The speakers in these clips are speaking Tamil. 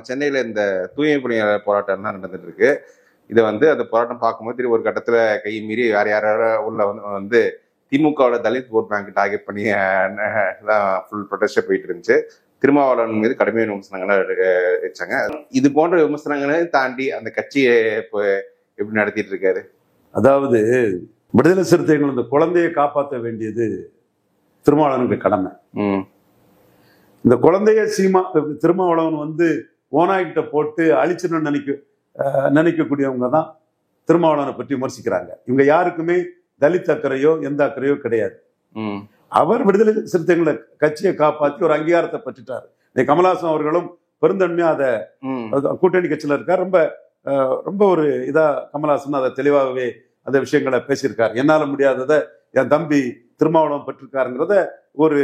சென்னையில இந்த தூய்மை பணியாளர் போராட்டம்லாம் நடந்துட்டு இருக்கு. இதை வந்து அந்த போராட்டம் பார்க்கும்போது திரும்ப ஒரு கட்டத்துல கை மீறி யார உள்ள வந்து திமுகவோட தலித் ஓட் பேங்க் டார்கெட் பண்ணி ஃபுல் ப்ரொடெஸ்டா போயிட்டு இருந்துச்சு. திருமாவளவன் மீது கடுமையான விமர்சனங்களை வச்சாங்க. இது போன்ற விமர்சனங்களை தாண்டி அந்த கட்சியை இப்போ எப்படி நடத்திட்டு இருக்காரு? அதாவது விடுதலை சிறுத்தைகள் இந்த குழந்தையை காப்பாற்ற வேண்டியது திருமாவளவனுக்கு கடமை. இந்த குழந்தைய திருமாவளவன் வந்து ஓனாய்கிட்ட போட்டு அழிச்சிடணும்னு நினைக்கக்கூடியவங்க தான் திருமாவளவனை பற்றி விமர்சிக்கிறாங்க. இவங்க யாருக்குமே தலித் அக்கறையோ எந்த அக்கறையோ கிடையாது. அவர் விடுதலை சிறுத்தைகளை கட்சியை காப்பாற்றி ஒரு அங்கீகாரத்தை பெற்றுட்டார். கமலஹாசன் அவர்களும் பெருந்தன்மையா அதை கூட்டணி கட்சியில இருக்கார். ரொம்ப ரொம்ப ஒரு இதா கமலஹாசன் அதை தெளிவாகவே அந்த விஷயங்களை பேசியிருக்காரு. என்னால முடியாததை என் தம்பி திருமாவளவன் பெற்றிருக்காருங்கிறத ஒரு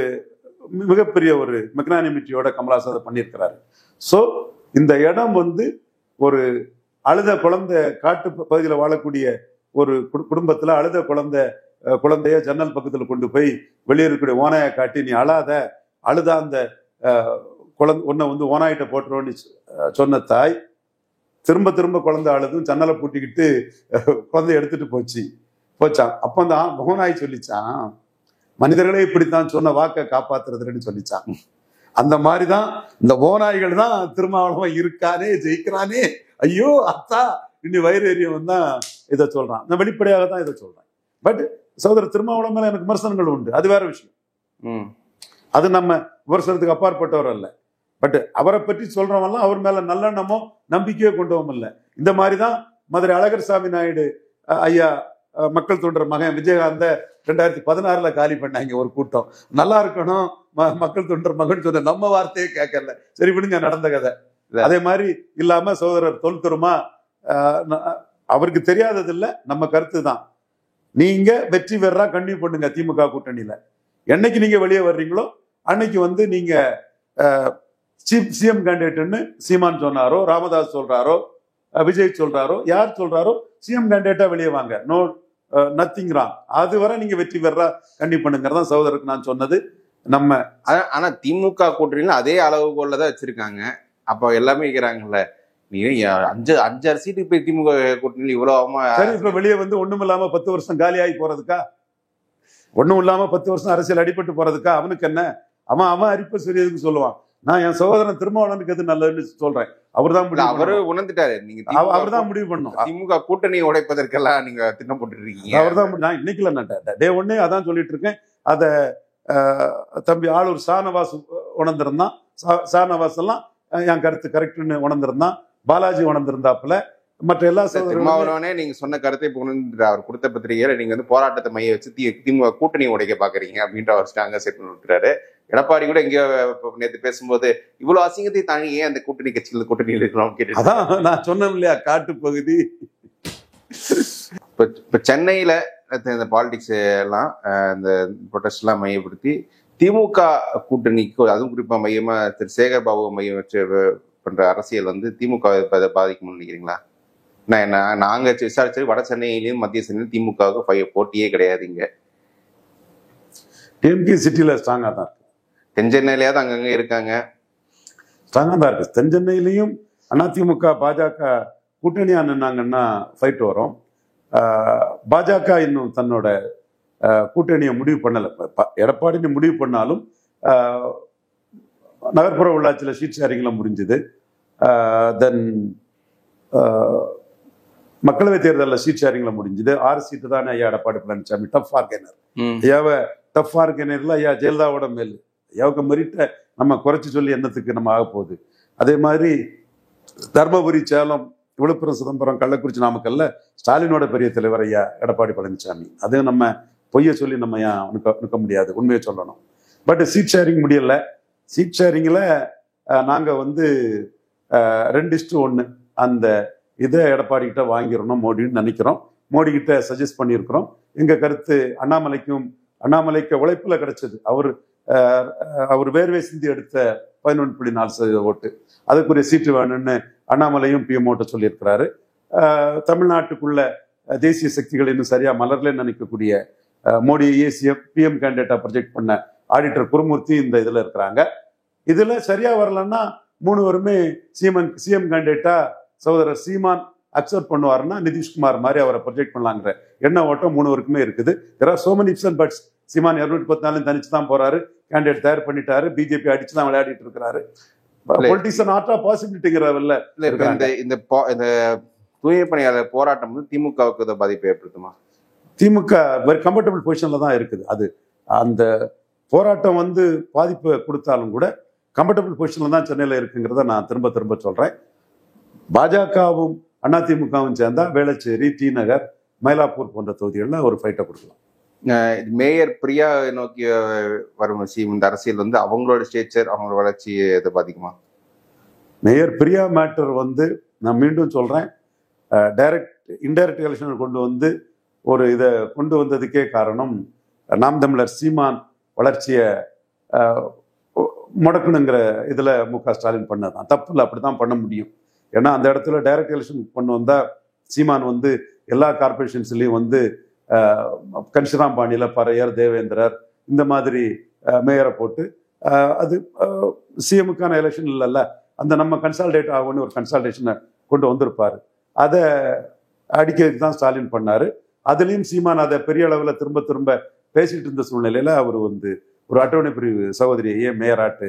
மிகப்பெரிய ஒரு மெக்னானிமிட்டியோட கமலஹாசன் அதை பண்ணியிருக்கிறாரு. ஸோ இந்த இடம் வந்து ஒரு அழுத குழந்தை, காட்டு பகுதியில் வாழக்கூடிய ஒரு குடும்பத்துல அழுத குழந்தைய ஜன்னல் பக்கத்துல கொண்டு போய் வெளியே இருக்கக்கூடிய ஓனாயை காட்டி நீ அழுதா அந்த குழந்தை உன்னை வந்து ஓனாயிட்ட போட்டுருவோன்னு சொன்ன தாய் திரும்ப திரும்ப குழந்தை அழுதும் ஜன்னலை பூட்டிக்கிட்டு குழந்தைய எடுத்துட்டு போச்சான். அப்ப அந்த ஓனாய் சொல்லிச்சான், மனிதர்களே இப்படித்தான் சொன்ன வாக்கை காப்பாத்துறதுன்னு சொல்லிச்சான். அந்த மாதிரிதான் இந்த ஓநாய்கள் தான் திருமாவளவன் இருக்கானே ஜெயிக்கிறானே ஐயோ அத்தா இன்னும் வயிறு எரியவன் தான் இதை சொல்றான். நான் வெளிப்படையாக தான் இதை சொல்றேன். பட் சகோதரர் திருமாவளவன் மேல எனக்கு விமர்சனங்கள் உண்டு, அது வேற விஷயம். அது நம்ம விமர்சனத்துக்கு அப்பாற்பட்டவர் அல்ல. பட் அவரை பற்றி சொல்றவெல்லாம் அவர் மேல நல்லெண்ணமோ நம்பிக்கையோ கொண்டவும் இல்லை. இந்த மாதிரிதான் மதுரை அழகர் சாமி நாயுடு ஐயா மக்கள் தொண்டர் மகன் விஜயகாந்த 2016 காலி பண்ணாங்க ஒரு கூட்டம். நல்லா இருக்கணும் மக்கள் தொண்டர் மகன் சொன்ன நம்ம வார்த்தையே கேட்கல, சரி விடுங்க நடந்த கதை. அதே மாதிரி இல்லாம சகோதரர் தொல் திருமா அவருக்கு தெரியாதது இல்ல, நம்ம கருத்து தான். நீங்க வெற்றி பெறா கண்டினியூ பண்ணுங்க திமுக கூட்டணியில. என்னைக்கு நீங்க வெளியே வர்றீங்களோ அன்னைக்கு வந்து நீங்க சிஎம் கேண்டிடேட்னு சீமான் சொன்னாரோ, ராமதாஸ் சொல்றாரோ, விஜய் சொல்றாரோ, யார் சொல்றாரோ சிஎம் கேண்டிடேட்டா வெளியே வாங்க. No nothing wrong. அதுவரை நீங்க வெற்றி பெறா கண்டிப்பா பண்ணுங்கிறதா சகோதரருக்கு நான் சொன்னது. நம்ம ஆனா திமுக கூட்டணியில அதே அளவுகோல்ல தான் வச்சிருக்காங்க. அப்ப எல்லாமே இருக்கிறாங்கல்ல, நீங்க 5 சீட்டு போய் திமுக கூட்டணியில் இவ்வளவு சரி. இப்ப வெளியே வந்து ஒண்ணும் இல்லாம 10 வருஷம் காலியாகி போறதுக்கா? ஒண்ணும் இல்லாம 10 வருஷம் அரசியல் அடிபட்டு போறதுக்கா? அவனுக்கு என்ன? அவன் அரிப்ப சரியதுக்கு சொல்லுவான். நான் என் சகோதரன் திருமாவளவனுக்கு எது நல்லதுன்னு சொல்றேன். அவரு உணர்ந்துட்டாரு. நீங்க அவர்தான் முடிவு பண்ணும். திமுக கூட்டணியை உடைப்பதற்கெல்லாம் நீங்க திட்டம் போட்டு இருக்கீங்க. அவர்தான். நான் இன்னைக்குல டே ஒன்னே அதான் சொல்லிட்டு இருக்கேன். அத தம்பி ஆளூர் ஷானவாஸ் உணர்ந்திருந்தான். ஷானவாஸ் எல்லாம் என் கருத்து கரெக்ட்னு உணர்ந்திருந்தான். பாலாஜி உணர்ந்திருந்தாப்புல. மற்ற எல்லா திருமாவளவனே நீங்க சொன்ன கருத்தை இப்போ அவர் கொடுத்த பத்திரிகையில நீங்க வந்து போராட்டத்தை மைய வச்சு திமுக கூட்டணியை உடைக்க பாக்குறீங்க அப்படின்ற அவர் ஸ்டாங்க செட் பண்ணி விட்டுறாரு. எடப்பாடி கூட எங்கேயோ நேற்று பேசும்போது இவ்வளவு அசிங்கத்தை தாண்டி ஏன் அந்த கூட்டணி கட்சிகள் கூட்டணியில் இருக்கிறோம் கேட்டு அதான் நான் சொன்னேன் இல்லையா, காட்டு பகுதி. இப்ப சென்னையில இந்த பாலிடிக்ஸ் எல்லாம் இந்த ப்ரொடெஸ்ட் எல்லாம் மையப்படுத்தி திமுக கூட்டணிக்கு, அதுவும் குறிப்பா மையமா திரு சேகர் பாபு மையம் வச்சு பண்ற அரசியல் வந்து திமுக பாதிக்கும்னு நினைக்கிறீங்களா? நாங்க விசாரிச்சு வட சென்னையிலும் மத்திய சென்னையிலும் திமுகவுக்கு போட்டியே கிடையாது. இங்க டிஎம்கே சிட்டியில ஸ்ட்ராங்கா தான் இருக்கு. தென் சென்னையிலேயாவது அங்கங்க இருக்காங்க, ஸ்ட்ராங்கா தான் இருக்கு. தென் சென்னையிலையும் அதிமுக பாஜக கூட்டணியா நின்னாங்கன்னா ஃபைட் வரும். பாஜக இன்னும் தன்னோட கூட்டணியை முடிவு பண்ணல. எடப்பாடின்னு முடிவு பண்ணாலும் நகர்ப்புற உள்ளாட்சியில் சீட் ஷேரிங்லாம் முடிஞ்சுது. தென் மக்களவை தேர்தலில் சீட் ஷேரிங்ல முடிஞ்சுது. 6 சீட்டு தானே ஐயா எடப்பாடி பழனிசாமி டஃப் ஆர்கேனர். ஐயாவை டஃப் ஆர்கேனர்ல ஐயா ஜெயலலிதாவோட மேல் ஐயாவுக்கு மெரிட்ட நம்ம குறைச்சி சொல்லி என்னத்துக்கு நம்ம ஆக போகுது. அதே மாதிரி தர்மபுரி, சேலம், விழுப்புரம், சிதம்பரம், கள்ளக்குறிச்சி, நாமக்கல்ல ஸ்டாலினோட பெரிய தலைவர் ஐயா எடப்பாடி பழனிசாமி. அது நம்ம பொய்ய சொல்லி நம்ம ஏன் நிற்க முடியாது, உண்மையை சொல்லணும். பட் சீட் ஷேரிங் முடியல. சீட் ஷேரிங்கில் நாங்கள் வந்து 2:1 அந்த இதை எடப்பாடி கிட்ட வாங்கிடணும் மோடின்னு நினைக்கிறோம். மோடி கிட்ட சஜஸ்ட் பண்ணியிருக்கிறோம். எங்க கருத்து அண்ணாமலைக்கு உழைப்புல கிடைச்சது. அவர் வேர்வை சிந்தி எடுத்த 11.4% ஓட்டு, அதுக்குரிய சீட்டு வேணும்னு அண்ணாமலையும் பிஎம்ஓட்ட சொல்லியிருக்கிறாரு. தமிழ்நாட்டுக்குள்ள தேசிய சக்திகள் இன்னும் சரியா மலர்லன்னு நினைக்கக்கூடிய மோடி ஏசிய பிஎம் கேண்டிடேட்டா ப்ரொஜெக்ட் பண்ண ஆடிட்டர் குருமூர்த்தி இந்த இதுல இருக்கிறாங்க. இதுல சரியா வரலன்னா மூணுவருமே சிஎம் கேண்டிடேட்டா சகோதரர் சீமான் அக்செப்ட் பண்ணுவாருன்னா நிதிஷ்குமார் மாதிரி அவரை ப்ரொஜெக்ட் பண்ணலாங்கிற எண்ண ஓட்டம் மூணுவருக்குமே இருக்குது. There are so many ifs and buts. Seeman 214 தனிச்சு தான் போறாரு, கேண்டிடேட் தயார் பண்ணிட்டாரு, பிஜேபி அடிச்சு தான் விளையாடிட்டு இருக்கிறாரு. பொலிட்டிஷியன் ஆட்டா பாசிபிலிட்டிங்கிறவல்ல. இந்த தூய்மை பணியாளர் போராட்டம் வந்து திமுகவுக்கு பாதிப்பை ஏற்படுத்துமா? திமுக வெரி கம்ஃபர்டபுள் பொசிஷன்ல தான் இருக்குது. அது அந்த போராட்டம் வந்து பாதிப்பு கொடுத்தாலும் கூட கம்ஃபர்டபுள் பொசிஷன்ல தான் சென்னையில இருக்குங்கிறத நான் திரும்ப திரும்ப சொல்றேன். பாஜகவும் அதிமுகவும் சேர்ந்தா வேளச்சேரி, டி நகர், மயிலாப்பூர் போன்ற தொகுதிகளில் ஒரு ஃபைட்டை கொடுக்கலாம். மேயர் பிரியா நோக்கி வரும் இந்த அரசியல் வந்து அவங்களோட ஸ்டேச்சர், அவங்களோட வளர்ச்சியை எதை பாதிக்குமா? மேயர் பிரியா மேட்டர் வந்து நான் மீண்டும் சொல்றேன், இன்டைரக்ட் எலெக்ஷன் கொண்டு வந்து ஒரு இதை கொண்டு வந்ததுக்கே காரணம் நாம் தமிழர் சீமான் வளர்ச்சியை முடக்கணுங்கிற இதுல மு.க. ஸ்டாலின் பண்ணதான். தப்பு இல்லை, அப்படிதான் பண்ண முடியும். ஏன்னா அந்த இடத்துல டைரக்ட் எலெக்ஷன் கொண்டு வந்தா சீமான் வந்து எல்லா கார்பரேஷன்ஸ்லயும் வந்து கன்ஷிராம்பாணியில பறையர், தேவேந்திரர் இந்த மாதிரி மேயரை போட்டு அது சிஎமுக்கான எலெக்ஷன் இல்லைல்ல, அந்த நம்ம கன்சால்டேட் ஆகும்னு ஒரு கன்சால்டேஷனை கொண்டு வந்திருப்பாரு. அதை அடிக்கிறதுக்கு தான் ஸ்டாலின் பண்ணாரு. அதுலேயும் சீமான் அதை பெரிய அளவில் திரும்ப திரும்ப பேசிட்டு இருந்த சூழ்நிலையில அவர் வந்து ஒரு அட்டவணை பிரிவு சகோதரியையே மேயராட்டு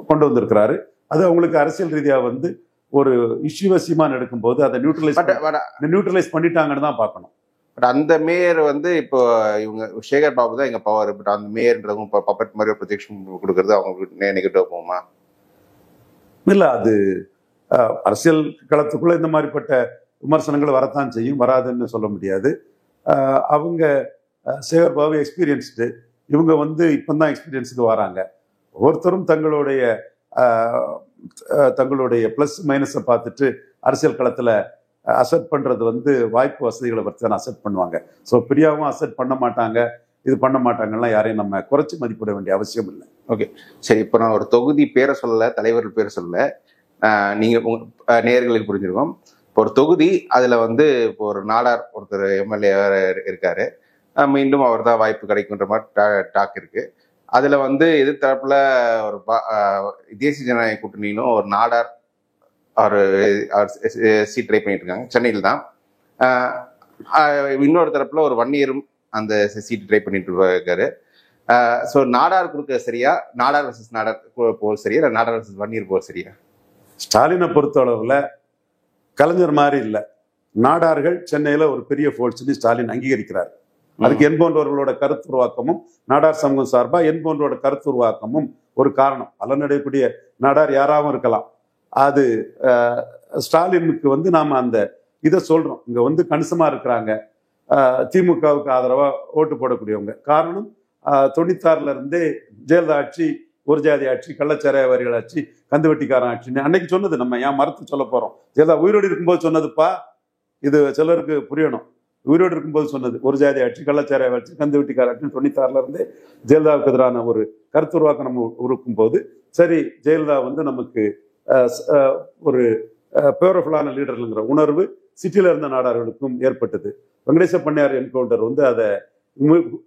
கொண்டு வந்திருக்கிறாரு. அது அவங்களுக்கு அரசியல் ரீதியா வந்து ஒரு இஷ்யூவை சீமான் எடுக்கும் போது அதை நியூட்ரலைஸ் பண்ணிட்டாங்கன்னு தான் பார்க்கணும். பட் அந்த மேயர் வந்து இப்போ இவங்க சேகர் பாபு தான் எங்க பவர், பட் அந்த மேயர்ன்றவங்க இப்போ பப்பட் மாதிரி ப்ரொஜெக்ஷன் கொடுக்கறது அவங்களுக்கு நெகட்டிவா போகுமா? இல்ல, அது அரசியல் களத்துக்குள்ள இந்த மாதிரிப்பட்ட விமர்சனங்கள் வரத்தான் செய்யும், வராதுன்னு சொல்ல முடியாது. அவங்க சேகர் பாபு எக்ஸ்பீரியன்ஸ்டு, இவங்க வந்து இப்போதான் எக்ஸ்பீரியன்ஸுக்கு வராங்க. ஒவ்வொருத்தரும் தங்களுடைய பிளஸ் மைனஸை பார்த்துட்டு அரசியல் களத்தில் அசெப்ட் பண்ணுறது வந்து வாய்ப்பு வசதிகளை பற்றி தான் அசெப்ட் பண்ணுவாங்க. ஸோ பிரியாவும் அசெப்ட் பண்ண மாட்டாங்க, இது பண்ண மாட்டாங்கலாம் யாரையும் நம்ம குறைச்சி மதிப்பிட வேண்டிய அவசியம் இல்லை. ஓகே, சரி. இப்போ நான் ஒரு தொகுதி பேரை சொல்லலை, தலைவர்கள் பேரை சொல்லலை, நீங்கள் நேயர்களுக்கு புரிஞ்சிருக்கோம். இப்போ ஒரு தொகுதி, அதில் வந்து இப்போ ஒரு நாடார் ஒருத்தர் எம்எல்ஏ இருக்காரு, மீண்டும் அவர் தான் வாய்ப்பு கிடைக்குன்ற மாதிரி டாக் இருக்கு. அதுல வந்து எதிர்த்தரப்புல ஒரு தேசிய ஜனநாயக கூட்டணியிலும் ஒரு நாடார் சீட் ட்ரை பண்ணிட்டு இருக்காங்க, சென்னையில் தான். இன்னொரு தரப்புல ஒரு வன்னியரும் அந்த சீட் ட்ரை பண்ணிட்டு இருக்காரு. ஸோ நாடார் கொடுக்க சரியா, நாடார் வர்சஸ் நாடார் போல் சரியா, இல்லை நாடார் வர்சஸ் வன்னியர் போல் சரியா? ஸ்டாலினை பொறுத்த அளவுல கலைஞர் மாதிரி இல்லை, நாடார்கள் சென்னையில ஒரு பெரிய ஃபோர்ஸ்னு ஸ்டாலின் அங்கீகரிக்கிறார். அதுக்கு என்போன்றவர்களோட கருத்து உருவாக்கமும் நாடார் சமூகம் சார்பா என்போன்றோட கருத்து உருவாக்கமும் ஒரு காரணம். பலனடையக்கூடிய நாடார் யாராவும் இருக்கலாம். அது ஸ்டாலினுக்கு வந்து நாம அந்த இதை சொல்றோம். இங்க வந்து கணிசமா இருக்கிறாங்க திமுகவுக்கு ஆதரவா ஓட்டு போடக்கூடியவங்க. காரணம் 96ல இருந்தே ஜெயலலிதா ஆட்சி, ஒரு ஜாதி ஆட்சி, கள்ளச்சாராய வரிகள் ஆட்சி, கந்துவட்டிக்காரன் ஆட்சின்னு அன்னைக்கு சொன்னது. நம்ம ஏன் மறுத்து சொல்ல போறோம்? ஜெயலலிதா உயிரோடு இருக்கும்போது சொன்னதுப்பா, இது சிலருக்கு புரியணும். உயிரோடு இருக்கும்போது சொன்னது ஒரு ஜாதி ஆட்சி, கள்ளச்சாராய ஆட்சி, கந்துவட்டிக்கார ஆட்சி. 96ல இருந்தே ஜெயலலிதாவுக்கு எதிரான ஒரு கருத்து உருவாக்கம் நம்ம இருக்கும் போது சரி, ஜெயலலிதா வந்து நமக்கு ஒரு பவர்ஃபுல்லான லீடர்ங்கிற உணர்வு சிட்டியில இருந்த நாடார்களுக்கும் ஏற்பட்டது. வெங்கடேச பண்ணையார் என்கவுண்டர் வந்து அதை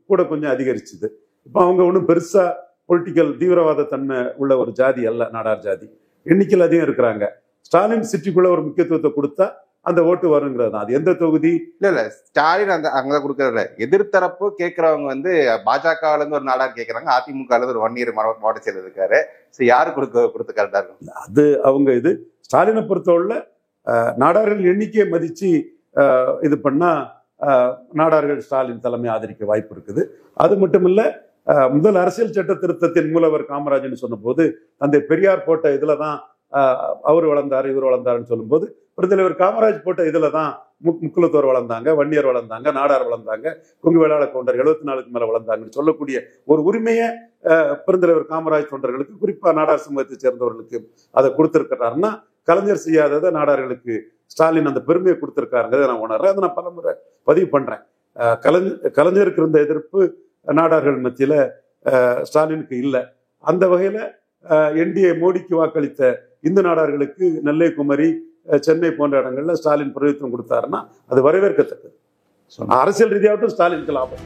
கூட கொஞ்சம் அதிகரிச்சுது. இப்போ அவங்க ஒன்றும் பெருசா பொலிட்டிக்கல் தீவிரவாத தன்மை உள்ள ஒரு ஜாதி அல்ல, நாடார் ஜாதி. எண்ணிக்கையில் அதிகம் இருக்கிறாங்க. ஸ்டாலின் சிட்டிக்குள்ள ஒரு முக்கியத்துவத்தை கொடுத்தா அந்த ஓட்டு வருங்கிறது. அது எந்த தொகுதி இல்ல ஸ்டாலின் அங்கதான் கொடுக்கறதில்ல. எதிர்த்தரப்பு கேட்கறவங்க வந்து பாஜகல இருந்து ஒரு நாடார் கேட்கறாங்க, அதிமுக இருந்து ஒரு வன்னியர் மாவட்ட செயலர் இருக்காரு. யாரு கொடுத்து கரெக்டா இருக்கும்? அது அவங்க இது ஸ்டாலினை பொறுத்தவரை நாடார்கள் எண்ணிக்கையை மதிச்சு இது பண்ணா நாடார்கள் ஸ்டாலின் தலைமை ஆதரிக்க வாய்ப்பு இருக்குது. அது மட்டும் இல்ல, முதல் அரசியல் சட்ட திருத்தத்தின் மூலவர் காமராஜன் சொன்ன போது தந்தை பெரியார் போட்ட இதுலதான் அவர் வளர்ந்தாரு, இவர் வளர்ந்தாருன்னு சொல்லும் போது பெருந்தலைவர் காமராஜ் போட்ட இதுல தான் முக்குலத்தோர் வளர்ந்தாங்க, வன்னியர் வளர்ந்தாங்க, நாடார் வளர்ந்தாங்க, கொங்கு வேளாள கவுண்டர் 74க்கு மேல வளர்ந்தாங்கன்னு சொல்லக்கூடிய ஒரு உரிமையை பெருந்தலைவர் காமராஜ் தொண்டர்களுக்கு, குறிப்பா நாடார் சமூகத்தை சேர்ந்தவர்களுக்கு அதை கொடுத்திருக்கிறாருன்னா, கலைஞர் செய்யாததை நாடார்களுக்கு ஸ்டாலின் அந்த பெருமையை கொடுத்திருக்காருங்கிறத நான் உணர்றேன். அதை நான் பலமுறை பதிவு பண்றேன். கலைஞருக்கு இருந்த எதிர்ப்பு நாடார்கள் மத்தியில ஸ்டாலினுக்கு இல்லை. அந்த வகையில என்டிஏ மோடிக்கு வாக்களித்த இந்து நாடார்களுக்கு நெல்லை, குமரி, சென்னை போன்ற இடங்கள்ல ஸ்டாலின் பிரதித்துவம் கொடுத்தாருன்னா அது வரவேற்கத்தக்கது. அரசியல் ரீதியாகட்டும் ஸ்டாலினுக்கு லாபம்.